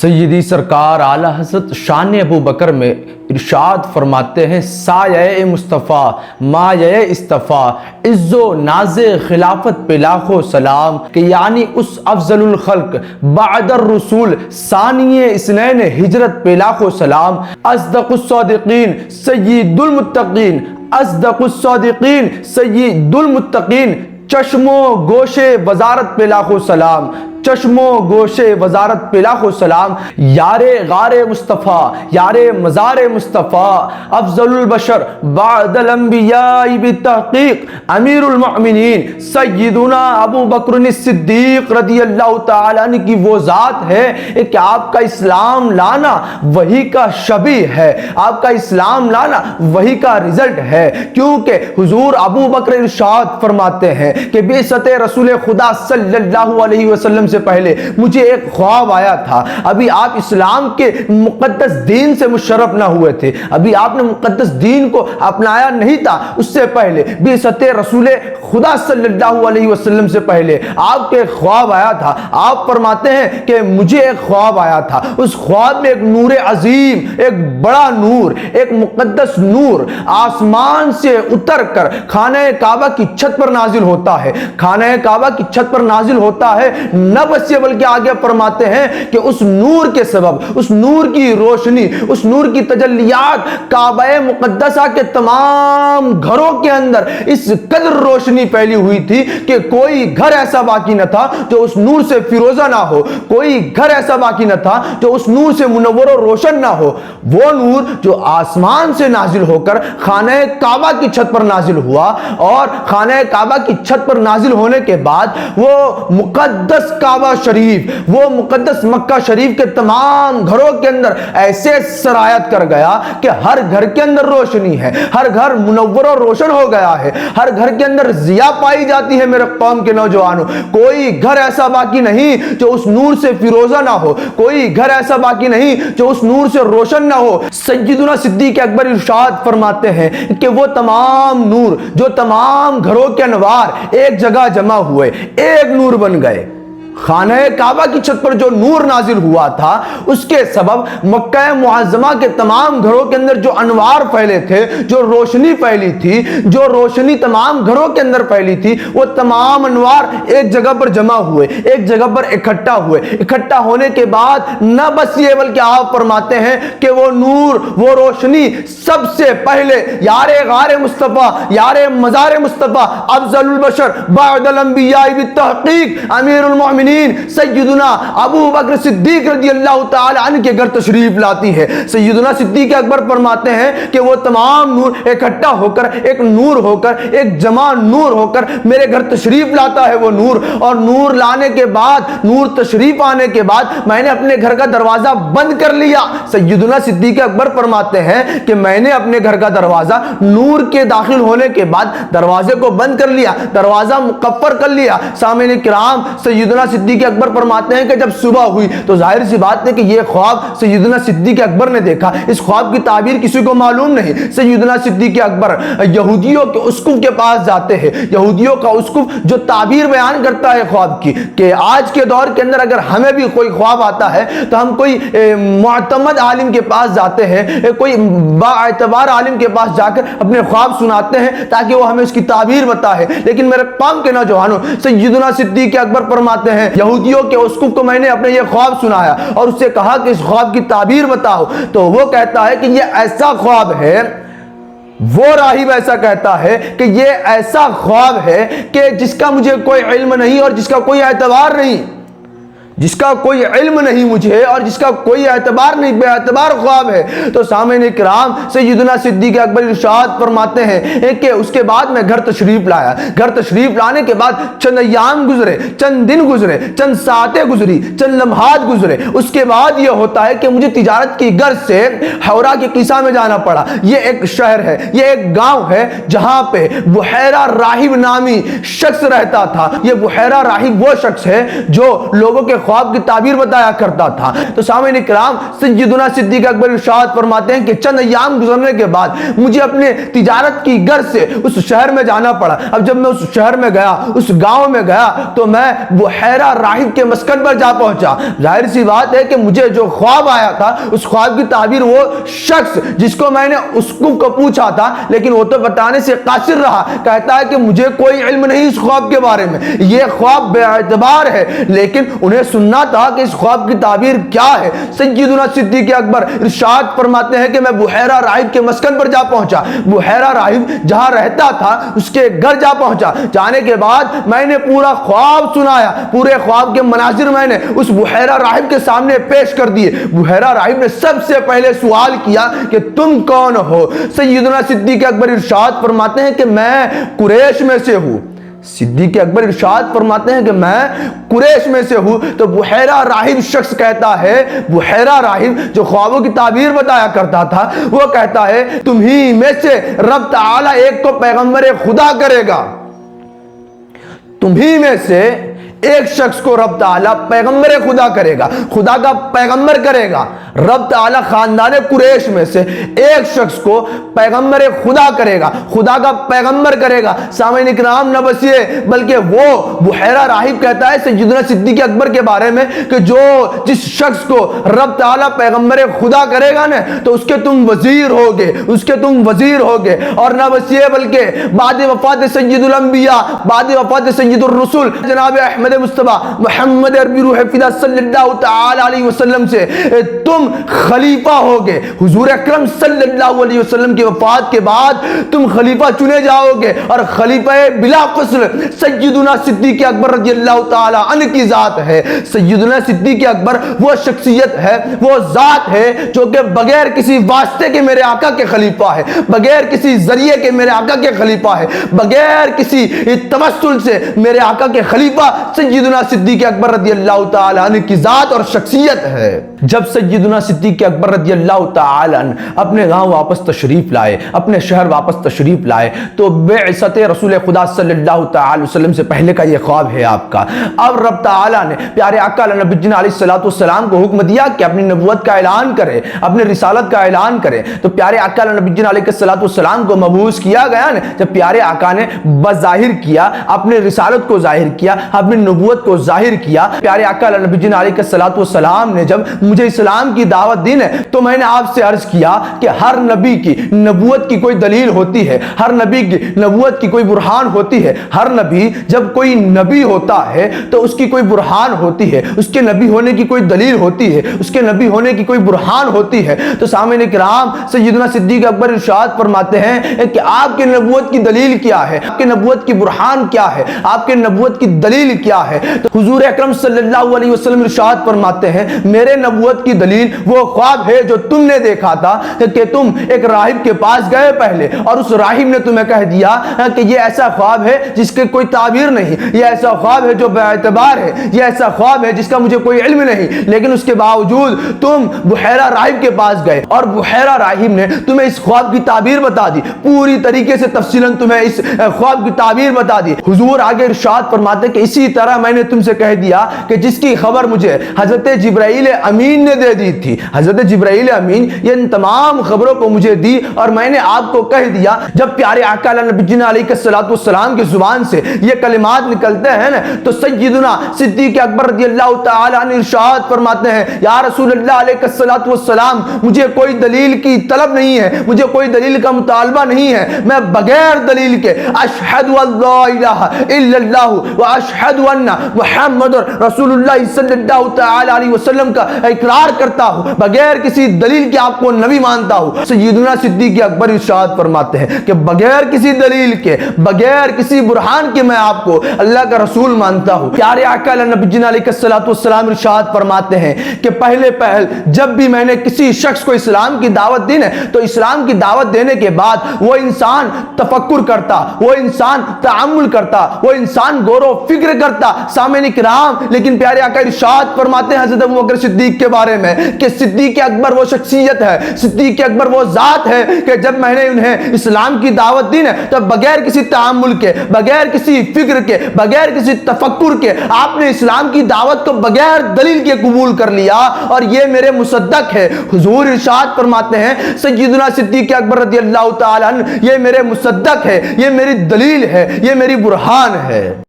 سیدی سرکار اعلیٰ حضرت شان ابو بکر میں ارشاد فرماتے ہیں، سایہ مصطفیٰ مایہ اصطفیٰ، عز و ناز خلافت پہ لاکھوں سلام، کہ یعنی اس افضل الخلق بعد الرسول ثانی اثنین ہجرت پہ لاکھوں سلام، اصدق الصادقین سید المتقین، اصدق الصادقین سید المتقین، چشم و گوشے وزارت پہ لاکھوں سلام، چشم و گوشے وزارت پہ لاکھوں سلام، یار غار مصطفیٰ، یار مزار مصطفیٰ، افضل البشر بعد الانبیاء بالتحقیق، امیر المؤمنین سیدنا ابو بکر الصدیق رضی اللہ تعالیٰ عنہ کی وہ ذات ہے کہ آپ کا اسلام لانا وہی کا شبیہ ہے، آپ کا اسلام لانا وہی کا رزلٹ ہے، کیونکہ حضور ابو بکر ارشاد فرماتے ہیں کہ بعثت رسول خدا صلی اللہ علیہ وسلم سے پہلے مجھے ایک خواب آیا تھا، ابھی آپ اسلام کے مقدس دین سے مشرف نہ ہوئے تھے، ابھی آپ نے مقدس دین کو اپنایا نہیں تھا، اس سے پہلے بعثت رسول خدا صلی اللہ علیہ وسلم سے پہلے آپ کے خواب آیا تھا۔ آپ فرماتے ہیں کہ مجھے ایک خواب آیا تھا، اس خواب میں ایک نور عظیم، ایک بڑا نور، ایک مقدس نور آسمان سے اتر کر خانہ کعبہ کی چھت پر نازل ہوتا ہے، خانہ کعبہ کی چھت پر نازل ہوتا ہے، نہ بس یہ بلکہ آگے فرماتے ہیں کہ اس نور کے سبب، اس نور کی روشنی، اس نور کی تجلیات کعبہ مقدسہ کے تمام گھروں کے اندر اس قدر روشنی پھیلی ہوئی تھی کہ کوئی گھر ایسا باقی نہ تھا جو اس نور سے فیروزہ نہ ہو، کوئی گھر ایسا باقی نہ تھا جو اس نور سے منور و روشن نہ ہو۔ وہ نور جو آسمان سے نازل ہو کر خانہ کعبہ کی چھت پر نازل ہوا، اور خانہ کعبہ کی چھت پر نازل ہونے کے بعد وہ مقدس کعبہ شریف، وہ مقدس مکہ شریف کے تمام گھروں کے اندر ایسے سرایت کر گیا کہ ہر گھر کے اندر روشنی ہے، ہر گھر منور و روشن ہو گیا ہے، ہر گھر کے اندر ضیاء پائی جاتی ہے۔ میرے قوم کے نوجوانوں، کوئی گھر ایسا باقی نہیں جو اس نور سے فیروزہ نہ ہو، کوئی گھر ایسا باقی نہیں جو اس نور سے روشن نہ ہو۔ سیدنا صدیق اکبر ارشاد فرماتے ہیں کہ وہ تمام نور جو تمام گھروں کے انوار ایک جگہ جمع ہوئے، ایک نور بن گئے۔ خانہ کعبہ کی چھت پر جو نور نازل ہوا تھا، اس کے سبب مکہ معظمہ کے تمام گھروں کے اندر جو انوار پھیلے تھے، جو روشنی پھیلی تھی، جو روشنی تمام گھروں کے اندر پھیلی تھی، وہ تمام انوار ایک جگہ پر جمع ہوئے، ایک جگہ پر اکٹھا ہوئے۔ اکٹھا ہونے کے بعد نہ بس یہ بلکہ آپ فرماتے ہیں کہ وہ نور، وہ روشنی سب سے پہلے یار غار مصطفیٰ، یار مزار مصطفیٰ، افضل البشر بعد الانبیاء بالتحقیق، امیر المؤمنین سیدنا ابو بکر صدیق رضی اللہ تعالی عنہ کے گھر تشریف لاتی ہے۔ سیدنا صدیق اکبر فرماتے ہیں کہ وہ تمام نور اکٹھا ہو کر، ایک نور ہو کر، ایک جمع نور ہو کر میرے گھر تشریف لاتا ہے وہ نور، اور نور لانے کے بعد، نور تشریف آنے کے بعد میں نے اپنے گھر کا دروازہ بند کر لیا۔ سیدنا صدیق اکبر فرماتے ہیں کہ میں نے اپنے گھر کا دروازہ نور کے داخل ہونے کے بعد دروازے کو بند کر لیا، دروازہ مقفر کر لیا۔ سامعین کرام، سیدنا صدیق اکبر فرماتے ہیں کہ جب صبح ہوئی تو ظاہر سی بات ہے کہ یہ خواب سیدنا صدیق اکبر نے دیکھا، اس خواب کی تعبیر کسی کو معلوم نہیں۔ سیدنا صدیق اکبر یہودیوں کے اسقف کے پاس جاتے ہیں، یہودیوں کا اسقف جو تعبیر بیان کرتا ہے خواب کی، کہ آج کے دور کے اندر اگر ہمیں بھی کوئی خواب آتا ہے تو ہم کوئی معتمد عالم کے پاس جاتے ہیں، کوئی باعتبار عالم کے پاس جا کر اپنے خواب سناتے ہیں تاکہ وہ ہمیں اس کی تعبیر بتائے۔ لیکن میرے قوم کے نوجوانوں، سیدنا صدیق اکبر فرماتے ہیں یہودیوں کے اسقف کو میں نے اپنے یہ خواب سنایا اور اس سے کہا کہ اس خواب کی تعبیر بتاؤ، تو وہ کہتا ہے کہ یہ ایسا خواب ہے، وہ راہب ایسا کہتا ہے کہ یہ ایسا خواب ہے کہ جس کا مجھے کوئی علم نہیں اور جس کا کوئی اعتبار نہیں، جس کا کوئی علم نہیں مجھے اور جس کا کوئی اعتبار نہیں، بے اعتبار خواب ہے۔ تو سامعین کرام، سیدنا صدیق اکبر ارشاد فرماتے ہیں کہ اس کے بعد میں گھر تشریف لایا، گھر تشریف لانے کے بعد چند ایام گزرے، چند دن گزرے، چند ساعتیں گزری، چند لمحات گزرے، اس کے بعد یہ ہوتا ہے کہ مجھے تجارت کی غرض سے حورا کے قصہ میں جانا پڑا۔ یہ ایک شہر ہے، یہ ایک گاؤں ہے جہاں پہ بحیرہ راہب نامی شخص رہتا تھا۔ یہ بحیرہ راہب وہ شخص ہے جو لوگوں کے ख्वाब की ताबीर बताया करता था। तो सामईन इकराम, सय्यदुना सिद्दीक़ अकबर इरशाद फरमाते हैं कि चंद अय्याम गुजरने के बाद मुझे अपने तिजारत की गर्ज से उस शहर में जाना पड़ा। अब जब मैं उस शहर में गया, उस गांव में गया, तो मैं बुहैरा राहिब के मस्कन पर जा पहुंचा। जाहिर सी बात है कि मुझे जो ख्वाब आया था, उस ख्वाब की ताबीर वो शख्स जिसको मैंने उसको पूछा था, लेकिन वो तो बताने से कासिर रहा। कहता है कि मुझे कोई इल्म नहीं इस ख्वाब के बारे में, ये ख्वाब बेअतबार है, लेकिन उन्हें सुनना था कि इस ख्वाब की ताबीर क्या है। सय्यदुना सिद्दीक़ अकबर इरशाद फरमाते हैं कि मैं बुहैरा राहिब के मस्कन पर जा पहुंचा। बुहैरा राहिब जहां रहता था उसके घर जा पहुंचा। जाने के बाद मैंने पूरा ख्वाब सुनाया, पूरे ख्वाब के मनाजिर मैंने उस बुहैरा राहिब के सामने पेश कर दिए। बुहैरा राहिब ने सबसे पहले सवाल किया कि तुम कौन हो? सय्यदुना सिद्दीक़ अकबर इरशाद फरमाते हैं कि मैं कुरैश में से हूं। सिद्दीक़ अकबर इरशाद फरमाते हैं कि मैं कुरैश में से हूं। तो बुहैरा राहिब शख्स कहता है, बुहैरा राहिब जो ख्वाबों की ताबीर बताया करता था, वो कहता है तुम ही में से रब ताला एक को पैगंबर खुदा करेगा, तुम ही में से एक शख्स को रब ताला पैगंबर खुदा करेगा, खुदा का पैगंबर करेगा। रब ताला खानदान कुरैश में से एक शख्स को पैगंबर खुदा करेगा, खुदा का पैगंबर करेगा। सामईन इकराम, न बस ये बल्कि वो बुहैरा राहिब कहता है सय्यदुना सिद्दीक़ अकबर के बारे में कि जो जिस शख्स को रब ताला पैगंबर खुदा करेगा ना, तो उसके तुम वजीर होगे, उसके तुम वजीर होगे। और न बस ये बल्कि बाद वफात सय्यदुल अंबिया, बाद वफात सय्यदुर रसूल जनाब अहमद मुस्तफा मुहम्मद अरबी रूह फिदा सल्लल्लाहु तआला अलैहि वसल्लम से तुम खलीफा होगे। हुजूर अकरम सल्लल्लाहु अलैहि वसल्लम की वफात के बाद तुम खलीफा चुने जाओगे, और खलीफा बिला फस्ल सय्यदुना सिद्दीक़ अकबर रज़ियल्लाहु तआला अन्हु की जात है। सय्यदुना सिद्दीक़ अकबर वो शख्सियत है, वो जात है जो कि बगैर किसी वास्ते के मेरे आका के खलीफा है, बगैर किसी जरिए के मेरे आका के खलीफा है, बगैर किसी तवस्सुल से मेरे आका के खलीफा सय्यदुना सिद्दीक़ अकबर रज़ियल्लाहु तआला अन्हु की जात और शख्सियत है। जब सय्यदुना सिद्दीक़ अकबर रज़ियल्लाहु तआला अन्हु अपने गांव वापस तशरीफ लाए, अपने शहर वापस तशरीफ लाए, तो बेइज्जत रसूल खुदा सल्लल्लाहु तआला अलैहि वसल्लम से पहले का ये ख्वाब है आपका। अब रब तआला ने प्यारे आका नबी अलैहिस्सलातु वस्सलाम को हुक्म दिया कि अपनी नबूवत का ऐलान करें, अपने रिसालत का ऐलान करें। तो प्यारे आका नबी अलैहिस्सलातु वस्सलाम को मबूस किया गया ना, जब प्यारे आका ने बज़ाहिर किया, अपने रिसालत को जाहिर किया, अपनी नबूवत को जाहिर किया। प्यारे आका नबी अलैहिस्सलातु वस्सलाम ने जब मुझे इस्लाम की दावत दी है, तो मैंने आपसे अर्ज किया कि हर नबी की नबूवत की कोई दलील होती है, हर नबी की नबूवत की कोई बुरहान होती है। हर नबी जब कोई नबी होता है तो उसकी कोई बुरहान होती है, उसके नबी होने की कोई दलील होती है, उसके नबी होने की कोई बुरहान होती है। तो सामईन इकराम, सय्यदुना सिद्दीक़ अकबर इरशाद फरमाते हैं कि आपके नबूवत की दलील क्या है, आपके नबूवत की बुरहान क्या है, आपके नबूवत की दलील क्या है। तो हुजूर अकरम सल्लल्लाहु अलैहि वसल्लम इरशाद फरमाते हैं मेरे नबूवत की दलील वो ख्वाब है जो तुमने देखा था कि तुम एक राहिब के पास गए पहले, और उस राहिब ने तुम्हें कह दिया कि ये ऐसा ख्वाब है जिसके कोई ताबीर नहीं, ये ऐसा ख्वाब है जो बेअतबार है, ये ऐसा ख्वाब है जिसका मुझे कोई इल्म नहीं, लेकिन उसके बावजूद तुम बुहैरा राहिब के पास गए और बुहैरा राहिब ने तुम्हें इस ख्वाब की ताबीर बता दी, पूरी तरीके से तफसीलन तुम्हें इस ख्वाब की ताबीर बता दी। हुजूर आगे इरशाद फरमाते कि इसी तरह मैंने तुमसे कह दिया कि जिसकी खबर मुझे हजरत जिब्राइल अमीन ने दे दी थी, हजरत जिब्राइल अमीन ये इन तमाम खबरों को मुझे दी, और मैंने आपको कह दिया। जब प्यारे आका नबी अलैहिस्सलातु वस्सलाम की जुबान से ये कलिमात निकलते हैं ना, तो सय्यदुना सिद्दीक़ अकबर रज़ियल्लाहु तआला अन्हु इरशाद फरमाते हैं या रसूलल्लाह अलैहिस्सलातु वस्सलाम, मुझे कोई दलील की तलब नहीं है, मुझे कोई दलील का मुतालबा नहीं है, मैं बगैर दलील के अशहदु अल्ला इलाहा इल्लल्लाह व अशहदु अन्ना मुहम्मदुर रसूलुल्लाह सल्लल्लाहु तआला अलैहि वसल्लम का इकरार करता हूं, बगैर किसी दलील के आपको नबी मानता हूं। सय्यदुना सिद्दीक़ अकबर इरशाद फरमाते हैं कि बगैर किसी दलील के, बगैर किसी बुरहान के मैं आपको अल्लाह का रसूल मानता हूं। प्यारे आका नबी अलैहिस्सलातु वस्सलाम इरशाद फरमाते हैं कि पहले पहल जब भी मैंने किसी शख्स को इस्लाम की दावत दी ना, तो इस्लाम की दावत देने के बाद वो इंसान तफक्कुर करता, वो इंसान तअम्मुल करता, वो इंसान गौर व फिक्र करता آتا سامعین کرام، لیکن پیارے آقا ارشاد فرماتے ہیں حضرت ابوبکر صدیق کے بارے میں کہ صدیق اکبر وہ شخصیت ہے، صدیق اکبر وہ ذات ہے کہ جب میں نے انہیں اسلام کی دعوت دی نا تو بغیر کسی تعامل کے، بغیر کسی فکر کے، بغیر کسی تفکر کے آپ نے اسلام کی دعوت کو بغیر دلیل کے قبول کر لیا، اور یہ میرے مصدق ہے۔ حضور ارشاد فرماتے ہیں سیدنا صدیق اکبر رضی اللہ تعالیٰ عنہ یہ میرے مصدق ہے، یہ میری دلیل ہے، یہ میری برہان ہے۔